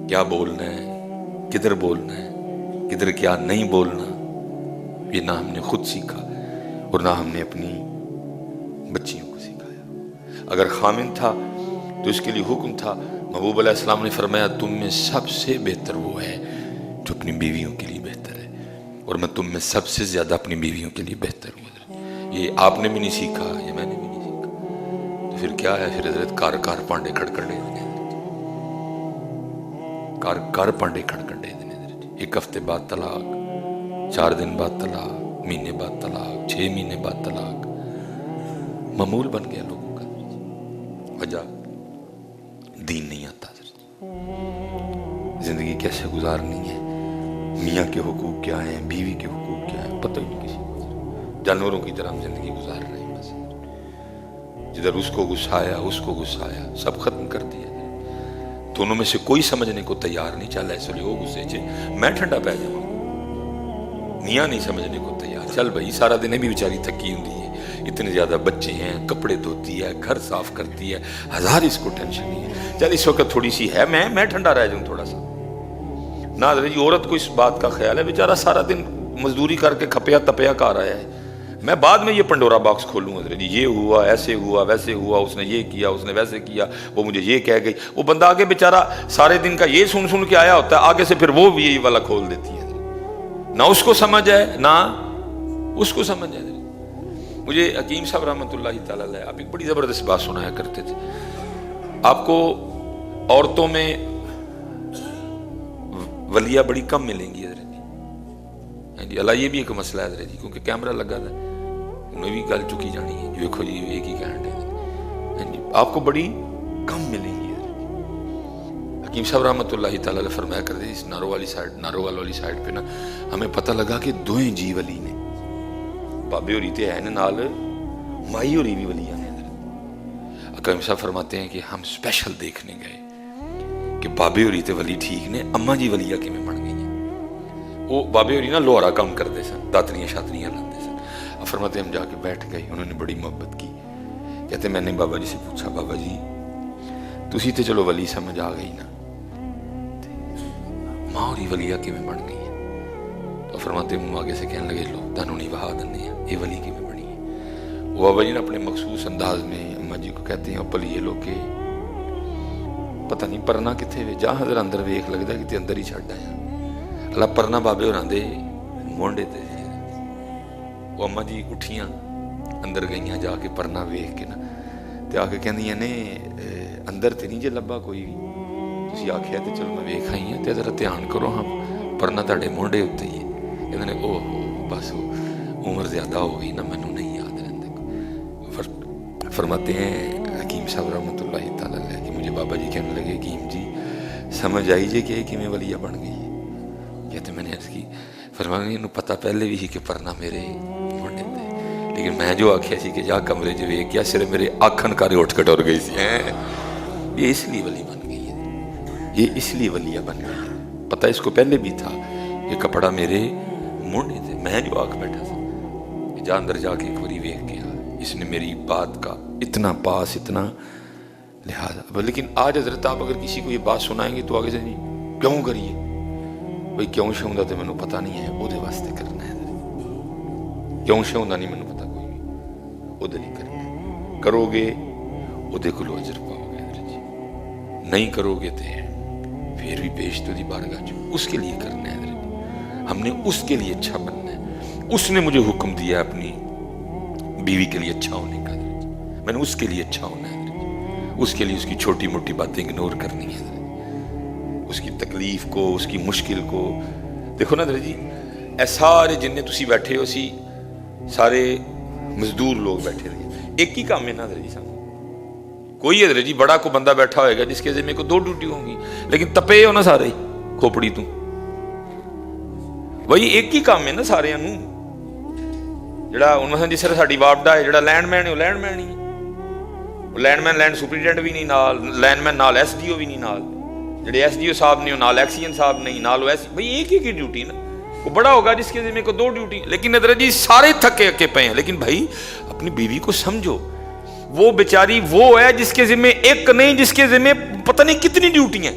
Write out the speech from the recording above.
کیا بولنا ہے، کدھر بولنا ہے، کدھر کیا نہیں بولنا، یہ نہ ہم نے خود سیکھا اور نہ ہم نے اپنی بچیوں کو سکھایا۔ اگر خامن تھا تو اس کے لیے حکم تھا، محبوب علیہ السلام نے فرمایا تم میں سب سے بہتر وہ ہے جو اپنی بیویوں کے لیے بہتر ہے، اور میں تم میں سب سے زیادہ اپنی بیویوں کے لیے بہتر ہوں۔ یہ آپ نے بھی نہیں سیکھا، یہ میں نے بھی نہیں سیکھا، تو پھر کیا ہے؟ پھر حضرت کار کار پانڈے کھڑکڑے دینے، کار کار پانڈے کھڑکڑے دینے، ایک ہفتے بعد طلاق، 4 دن بعد طلاق، مہینے بعد طلاق، 6 مہینے بعد طلاق، معمول بن گیا لوگوں کا۔ وجہ دین نہیں آتا، زندگی کیسے گزارنی ہے، میاں کے حقوق کیا ہیں، بیوی کے حقوق کیا ہیں، پتہ ہی نہیں کسی کو۔ جانوروں کی طرح ہم زندگی گزار رہے ہیں، بس جدھر اس کو غصہ آیا اس کو غصہ آیا، سب ختم کر دیا۔ دونوں میں سے کوئی سمجھنے کو تیار نہیں، چل ایسے وہ غصے چ میں ٹھنڈا پہ جاؤں، میاں نہیں سمجھنے کو تیار، چل بھائی سارا دن بھی بیچاری تھکی ہوتی ہے، اتنے زیادہ بچے ہیں، کپڑے دھوتی ہے، گھر صاف کرتی ہے، ہزار اس کو ٹینشن نہیں ہے، چل اس وقت تھوڑی سی ہے، میں ٹھنڈا رہ جاؤں تھوڑا سا۔ نہ حضرت جی عورت کو اس بات کا خیال ہے، بیچارہ سارا دن مزدوری کر کے کھپیا تپیا کر آیا ہے، میں بعد میں یہ پنڈورا باکس کھولوں حضرت جی، یہ ہوا، ایسے ہوا، ویسے ہوا، اس نے یہ کیا، اس نے ویسے کیا، وہ مجھے یہ کہہ گئی، وہ بندہ آگے بیچارہ سارے دن کا یہ سن کے آیا ہوتا ہے، آگے سے پھر وہ بھی یہی والا کھول دیتی ہے، نہ اس کو سمجھ ہے نہ اس کو سمجھ ہے۔ مجھے حکیم صاحب رحمۃ اللہ تعالی علیہ آپ ایک بڑی زبردست بات سنایا کرتے تھے، آپ کو عورتوں میں ولیہ بڑی کم ملیں گی حضرت جی، اللہ یہ بھی ایک مسئلہ ہے حضرت جی، کیونکہ کیمرہ لگا تھا، انہیں بھی گل چکی جانی ہے، دیکھو جی ایک ہی کہنے جی، آپ کو بڑی کم ملیں گی حضرت جی۔ حکیم صاحب رحمۃ اللہ تعالی علیہ فرمایا کرتے اس ناروال والی سائڈ پہ نا ہمیں پتہ لگا کہ دوئیں جی ولی نے، بابے ہوری تے ہیں نال مائی ہوری بھی ولی ہیں حضرت۔ حکیم صاحب فرماتے ہیں کہ ہم اسپیشل دیکھنے گئے کہ بابے ہوری تے ولی ٹھیک نے، اماں جی ولیہ کیویں بن گئی ہیں۔ وہ بابے ہوری نا لوہارا کام کرتے سن، داتریاں شاتریاں لاتے سن، فرماتے ہم جا کے بیٹھ گئے، انہوں نے بڑی محبت کی، کہتے میں نے بابا جی سے پوچھا بابا جی تسی تے چلو ولی سمجھ آ گئی نا، ماں ہوری ولیہ کیویں بن گئی ہیں؟ تو فرماتے ہم آگے سے کہنے لگے لو تانوں نہیں بہا دنے ہیں یہ ولی کیویں بنی ہے۔ وہ بابا جی نے اپنے مخصوص انداز میں اماں جی کو کہتے ہیں پلی یہ لوگ کہ پتہ نہیں پرنا کتنے وے جا حضر اندر ویخ لگتا ہے کہ اندر ہی چھڑ آیا، اللہ پرنا بابے ہوراں دے مونڈے تے۔ وہ اماں جی اٹھیاں اندر گئیاں جا کے پرنا ویخ کے نا تے آ کے کہندیاں نے اندر تے نہیں جے لبا کوئی بھی، تسی آکھیا تے چلو میں ویکھ آئی ہاں تے ذرا دھیان کرو ہاں پرنا تہاڈے مونڈے اتتے ہی ہے۔ کہندے نے او بس عمر زیادہ ہو گئی نا مینوں نہیں یاد رہندے۔ فرماتے ہیں حکیم صاحب رحمۃ اللہ تعالی علیہ کہ مجھے بابا جی کہنے لگے حکیم جی سمجھ آئی جے کہ کیویں ولیہ بن گئی ہے؟ کہتے میں نے عرض کی، فرمایا انہوں پتہ پہلے بھی ہی کہ پرنا میرے مونڈے تے، لیکن میں جو آکھیا سی کہ جا کمرے جو ویکھ کیا صرف میرے آکھن کارے اٹھ کے ٹر گئی سی، یہ اس لیے ولی بن گئی ہے، یہ اس لیے ولیہ بن گئی ہے، پتہ اس کو پہلے بھی تھا یہ کپڑا میرے مونڈے تے، میں جو آکھ بیٹھا تھا کہ جا اندر جا کے ایک باری ویکھ کے اس نے میری بات کا اتنا پاس اتنا لحاظ۔ لیکن آج حضرت آپ اگر کسی کو یہ بات سنائیں گے تو آگے سے نہیں کیوں کریے بھئی کیوں شہوں دا تے میں پتہ نہیں ہے، او دے واسطے کرنا ہے، کیوں شہوں دا نہیں میں پتہ کوئی بھی، او دے نہیں کرنا ہے، کرو گے او دے کلو اجر پاؤ گے حضرت جی، نہیں کرو گے تے پھر بھی پیش تو دی بارگاہ جو اس کے لیے کرنا ہے حضرت جی، ہم نے اس کے لیے اچھا بننا ہے، اس نے مجھے حکم دیا اپنی بیوی کے لیے اچھا ہونے کا حضرت جی، میں نے اس کے لیے اچھا ہونا ہے حضرت جی، اس کے لیے اس کی چھوٹی موٹی باتیں اگنور کرنی ہے حضرت جی، اس کی تکلیف کو اس کی مشکل کو دیکھو نا حضرت جی، اے سارے جننے تسی بیٹھے ہو سی سارے مزدور لوگ بیٹھے رہے، ایک ہی کام ہے نا حضرت جی سامنے، کوئی حضرت جی بڑا کو بندہ بیٹھا ہوئے گا جس کے ذمہ کو 2 ڈیوٹی ہوں گی، لیکن تپے ہو نا سارے کھوپڑی تو وہی ایک ہی کام ہے نا سارے انہوں، جڑا انہوں جس طرح ساڈی وابڈا ہے جڑا لینڈ مین ہے وہ لینڈ مین ہی ہے، وہ لینڈ مین لینڈ سپرنٹینڈنٹ بھی نہیں نال، لینڈ مین نال ایس ڈی او بھی نہیں نال، جڑے ایس ڈی او صاحب نہیں نال ایکسین صاحب نہیں نال، بھئی ایک ہی کی ڈیوٹی نا، وہ بڑا ہوگا جس کے ذمہ کو 2 ڈیوٹی، لیکن حضرت جی سارے تھکے اکے پے ہیں، لیکن بھائی اپنی بیوی کو سمجھو، وہ بیچاری وہ ہے جس کے ذمہ ایک نہیں، جس کے ذمہ پتہ نہیں کتنی ڈیوٹی ہیں،